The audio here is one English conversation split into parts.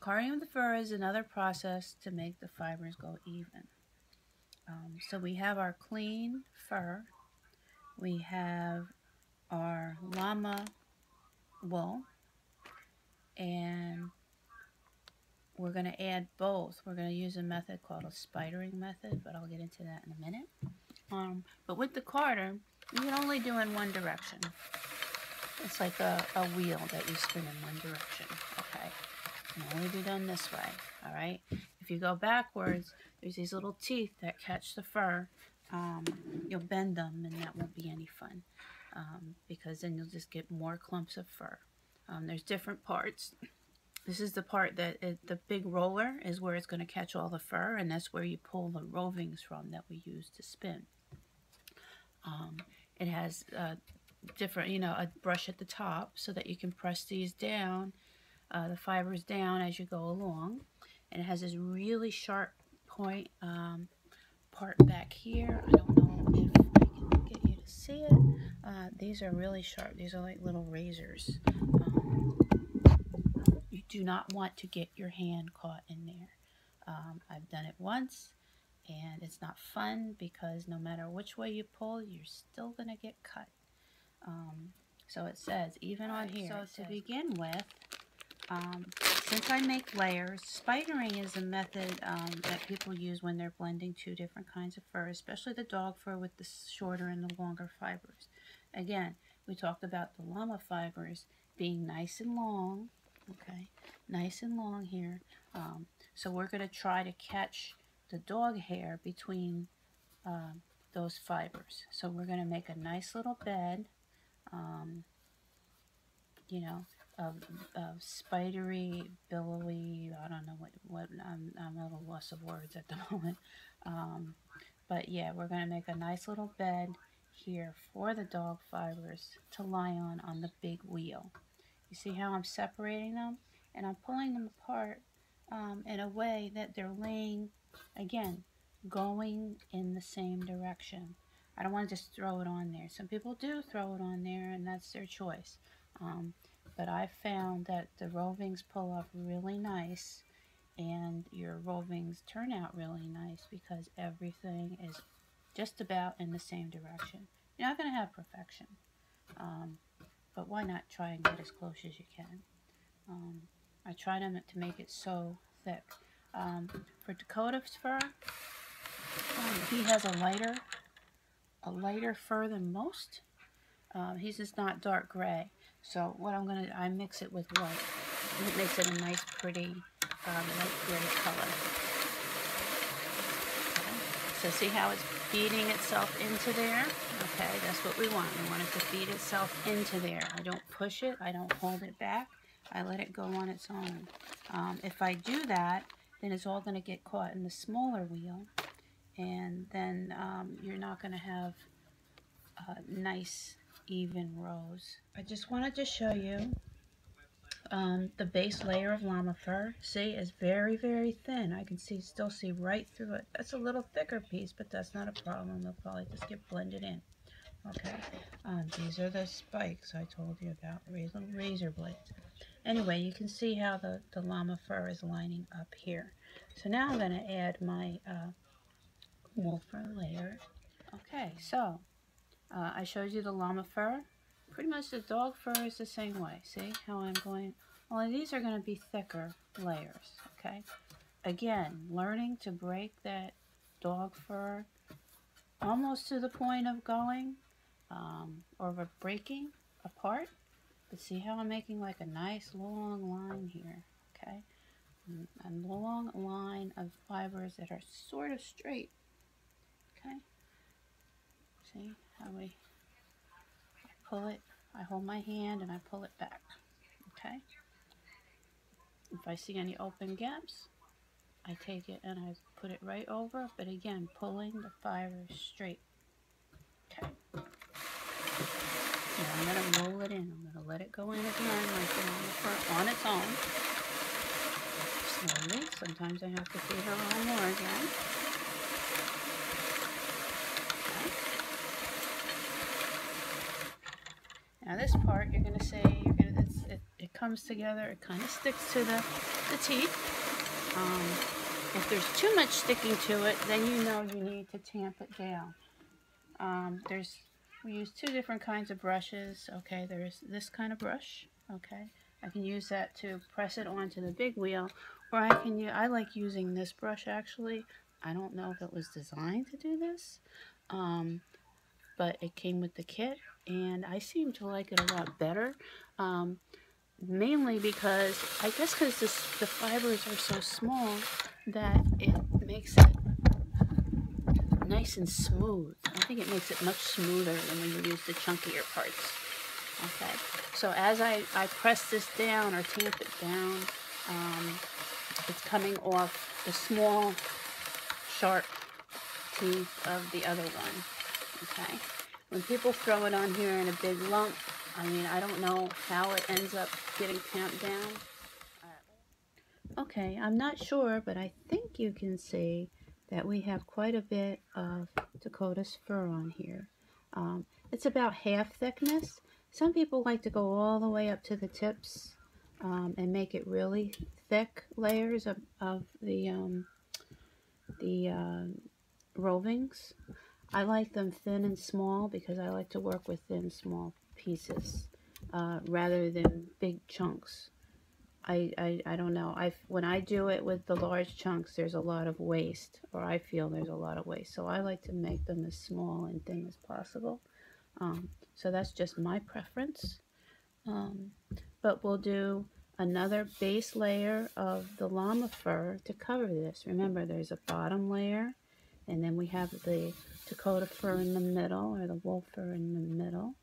Carding of the fur is another process to make the fibers go even. So we have our clean fur, we have our llama wool, and we're going to add both. We're going to use a method called a spidering method, but I'll get into that in a minute. But with the carder, you can only do in one direction. It's like a wheel that you spin in one direction, okay? It can only be done this way, all right? If you go backwards, there's these little teeth that catch the fur. You'll bend them, and that won't be any fun, because then you'll just get more clumps of fur. There's different parts. This is the part that the big roller is where it's going to catch all the fur, and that's where you pull the rovings from that we use to spin. It has different, a brush at the top so that you can press these down, the fibers down as you go along. And it has this really sharp point part back here. I don't know if I can get you to see it. These are really sharp. These are like little razors. You do not want to get your hand caught in there. I've done it once, and it's not fun because no matter which way you pull, you're still going to get cut. So it says, even on here, so to begin with, since I make layers, spidering is a method that people use when they're blending two different kinds of fur, especially the dog fur with the shorter and the longer fibers. Again, we talked about the llama fibers being nice and long, okay, nice and long here. So we're going to try to catch the dog hair between those fibers. So we're going to make a nice little bed, of spidery, billowy, I don't know what I'm at a loss of words at the moment. But yeah, we're going to make a nice little bed here for the dog fibers to lie on the big wheel. You see how I'm separating them? And I'm pulling them apart in a way that they're laying, again, going in the same direction. I don't want to just throw it on there. Some people do throw it on there, and that's their choice. But I found that the rovings pull off really nice, and your rovings turn out really nice because everything is just about in the same direction. You're not going to have perfection, but why not try and get as close as you can? I try to make it so thick. For Dakota's fur, he has a lighter fur than most. He's just not dark gray. So what I'm going to, I mix it with white. And it makes it a nice, pretty, light gray color. Okay. So see how it's feeding itself into there? Okay, that's what we want. We want it to feed itself into there. I don't push it. I don't hold it back. I let it go on its own. If I do that, then it's all going to get caught in the smaller wheel. And then you're not going to have nice, even rows. I just wanted to show you the base layer of llama fur. See, it's very, very thin. I can still see right through it. That's a little thicker piece, but that's not a problem. They'll probably just get blended in. Okay, these are the spikes I told you about, little razor blades. Anyway, you can see how the llama fur is lining up here. So now I'm going to add my WolFur layer. Okay, so I showed you the llama fur. Pretty much the dog fur is the same way. See how I'm going? Only these are going to be thicker layers, okay? Again, learning to break that dog fur almost to the point of going or of breaking apart. But see how I'm making like a nice long line here, okay? A long line of fibers that are sort of straight, okay? See how I pull it? I hold my hand and I pull it back, okay? If I see any open gaps, I take it and I put it right over, but again, pulling the fibers straight, okay? Now I'm going to roll it in. I'm going to let it go in again on its own. Slowly. Sometimes I have to feed her a little more again. Okay. Now this part, you're going to say, it comes together, it kind of sticks to the teeth. If there's too much sticking to it, then you know you need to tamp it down. We use two different kinds of brushes. Okay, there's this kind of brush. Okay, I can use that to press it onto the big wheel, or I like using this brush actually. I don't know if it was designed to do this, but it came with the kit, and I seem to like it a lot better. Mainly because, I guess because the fibers are so small that it makes it nice and smooth. I think it makes it much smoother than when you use the chunkier parts. Okay, so as I press this down or tamp it down, it's coming off the small, sharp teeth of the other one. Okay, when people throw it on here in a big lump, I mean, I don't know how it ends up getting tamped down. Okay, I'm not sure, but I think you can see that we have quite a bit of Dakota's fur on here. It's about half thickness. Some people like to go all the way up to the tips and make it really thick layers of the Rovings. I like them thin and small because I like to work with thin, small pieces rather than big chunks. I don't know. When I do it with the large chunks, there's a lot of waste, or I feel there's a lot of waste. So I like to make them as small and thin as possible. So that's just my preference. But we'll do another base layer of the llama fur to cover this. Remember, there's a bottom layer, and then we have the Dakota fur in the middle, or the wolf fur in the middle.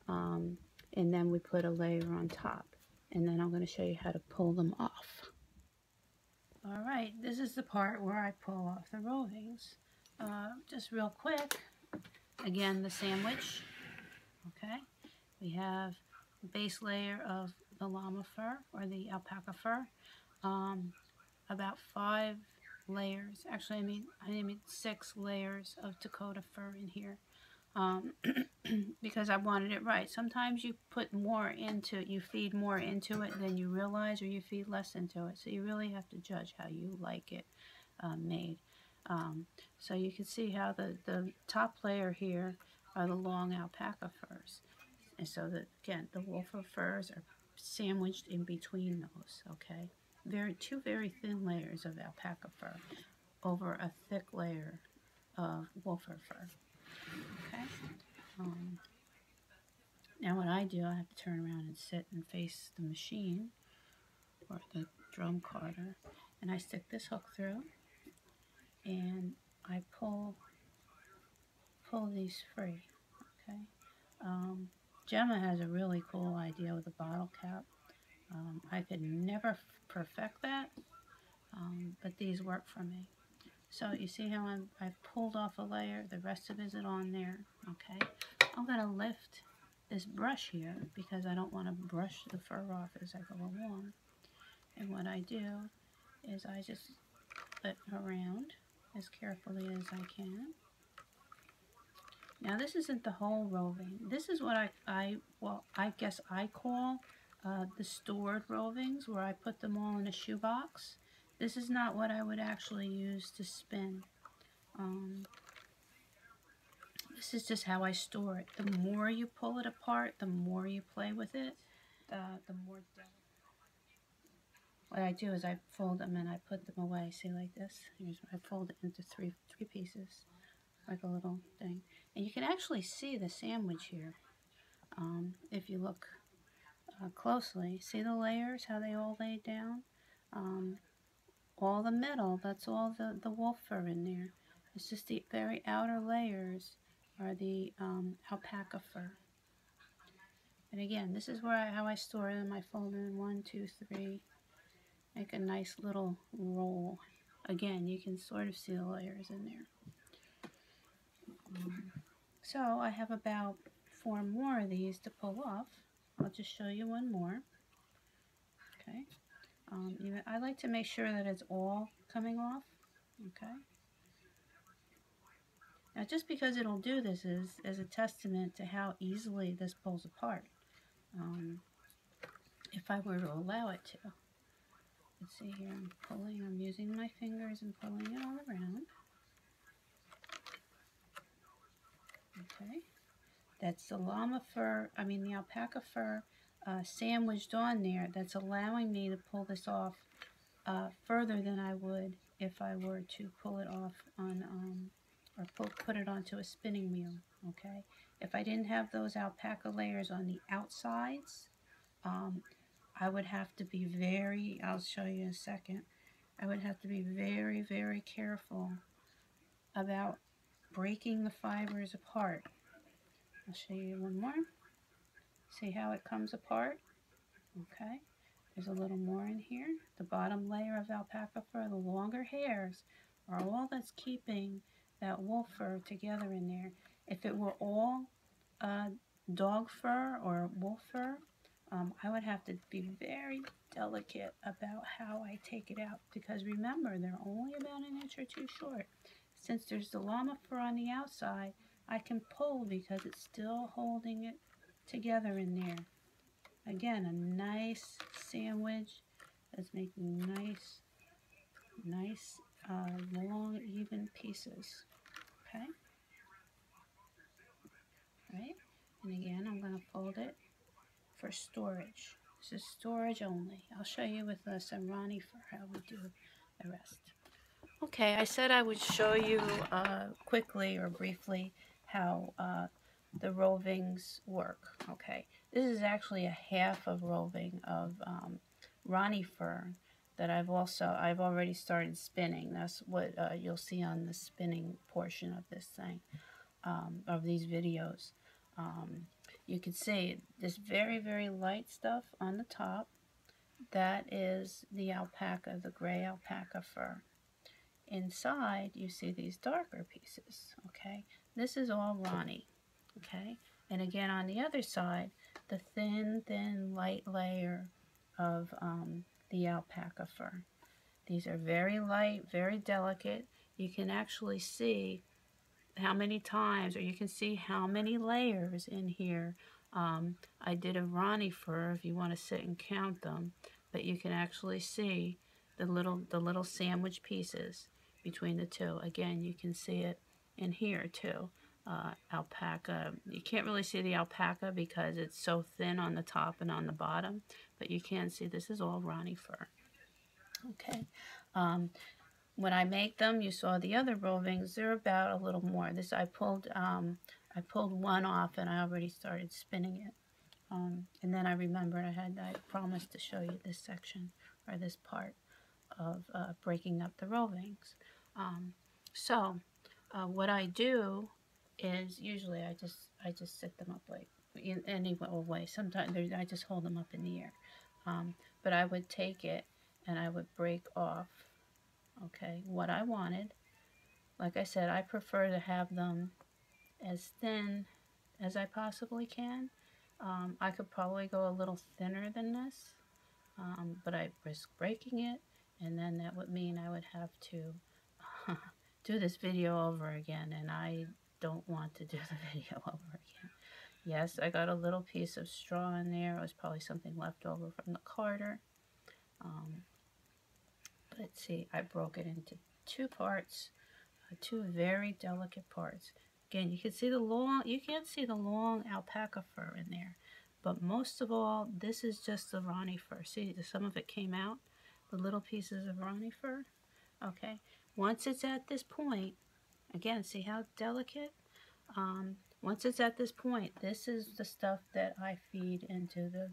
And then we put a layer on top. And then I'm going to show you how to pull them off. All right, this is the part where I pull off the Rovings. Just real quick, again, the sandwich. Okay, we have the base layer of the llama fur or the alpaca fur. About 5 layers. Actually, I mean 6 layers of Dakota fur in here. Because I wanted it right. Sometimes you put more into it, you feed more into it than you realize, or you feed less into it. So you really have to judge how you like it made. So you can see how the top layer here are the long alpaca furs. And so that, again, the WolFur furs are sandwiched in between those, okay? Two very thin layers of alpaca fur over a thick layer of WolFur fur, okay? Now what I do, I have to turn around and sit and face the machine or the drum carder, and I stick this hook through and I pull these free. Okay. Gemma has a really cool idea with the bottle cap. I could never perfect that, but these work for me. So you see how I've pulled off a layer, the rest of it is on there. Okay, I'm going to lift this brush here because I don't want to brush the fur off as I go along. And what I do is I just put around as carefully as I can. Now this isn't the whole roving. This is what I guess I call the stored rovings, where I put them all in a shoebox. This is not what I would actually use to spin. This is just how I store it. The more you pull it apart, the more you play with it, the more delicate. What I do is I fold them and I put them away. See, like this. I fold it into three pieces, like a little thing. And you can actually see the sandwich here. If you look closely, see the layers, how they all lay down? All the middle, that's all the wolf fur in there. It's just the very outer layers are the alpaca fur. And again, this is how I store them. I fold them in 1, 2, 3. Make a nice little roll. Again, you can sort of see the layers in there. So I have about 4 more of these to pull off. I'll just show you one more. Okay. I like to make sure that it's all coming off. Okay. Now, just because it'll do this is a testament to how easily this pulls apart. if I were to allow it to. Let's see here, I'm using my fingers and pulling it all around. Okay, that's the the alpaca fur sandwiched on there. That's allowing me to pull this off further than I would if I were to pull it off on, or put it onto a spinning wheel, okay? If I didn't have those alpaca layers on the outsides, I would have to be I'll show you in a second, I would have to be very, very careful about breaking the fibers apart. I'll show you one more. See how it comes apart? Okay. There's a little more in here. The bottom layer of alpaca fur, the longer hairs, are all that's keeping that wolf fur together in there. If it were all dog fur or wolf fur, I would have to be very delicate about how I take it out, because remember, they're only about an inch or two short. Since there's the llama fur on the outside, I can pull because it's still holding it together in there. Again, a nice sandwich that's making nice, long, even pieces. Okay? Right? And again, I'm going to fold it for storage. This is storage only. I'll show you with some Ronnie for how we do the rest. Okay, I said I would show you quickly or briefly how the rovings work. Okay, this is actually a half of roving of Ronnie fur that I've already started spinning. That's what you'll see on the spinning portion of this thing, of these videos. You can see this very, very light stuff on the top. That is the alpaca, the gray alpaca fur. Inside, you see these darker pieces, okay? This is all Ronnie, okay? And again, on the other side, the thin, light layer of the alpaca fur. These are very light, very delicate. You can actually see how many times, or you can see how many layers in here. I did a Ronnie fur if you want to sit and count them, but you can actually see the little sandwich pieces between the two. Again, you can see it in here too. Alpaca, you can't really see the alpaca because it's so thin on the top and on the bottom, but you can see this is all Ronnie fur. Okay. When I make them, you saw the other rovings, they're about a little more. This I pulled one off and I already started spinning it. And then I remembered I promised to show you this section, or this part of breaking up the rovings. What I do is usually I just set them up like in any way. Sometimes I just hold them up in the air. But I would take it and I would break off, okay, what I wanted. Like I said, I prefer to have them as thin as I possibly can. I could probably go a little thinner than this, but I risk breaking it, and then that would mean I would have to do this video over again, and I don't want to do the video over again. Yes, I got a little piece of straw in there. It was probably something left over from the carder. Let's see, I broke it into two parts, two very delicate parts. Again, you can't see the long alpaca fur in there, but most of all, this is just the Ronnie fur. See, some of it came out, the little pieces of Ronnie fur. Okay, once it's at this point, again, see how delicate? Once it's at this point, this is the stuff that I feed into the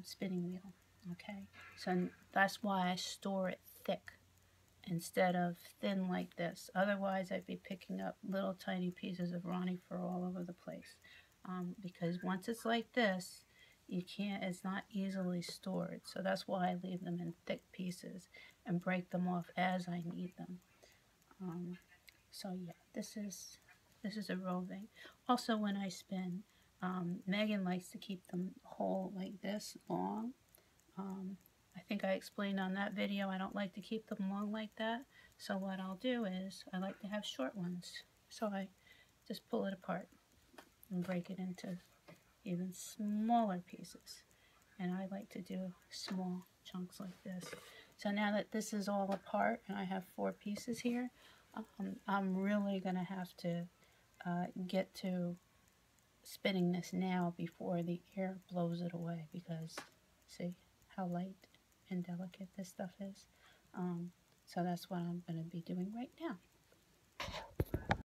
spinning wheel. Okay, so that's why I store it thick instead of thin like this. Otherwise, I'd be picking up little tiny pieces of Ronnie fur all over the place. Because once it's like this, it's not easily stored. So that's why I leave them in thick pieces and break them off as I need them. So yeah, this is a roving. Also, when I spin, Megan likes to keep them whole like this, long. I think I explained on that video I don't like to keep them long like that. So what I'll do is I like to have short ones. So I just pull it apart and break it into even smaller pieces. and I like to do small chunks like this. So now that this is all apart and I have 4 pieces here, I'm really going to have to get to spinning this now before the air blows it away, because see how light and delicate this stuff is. So that's what I'm going to be doing right now.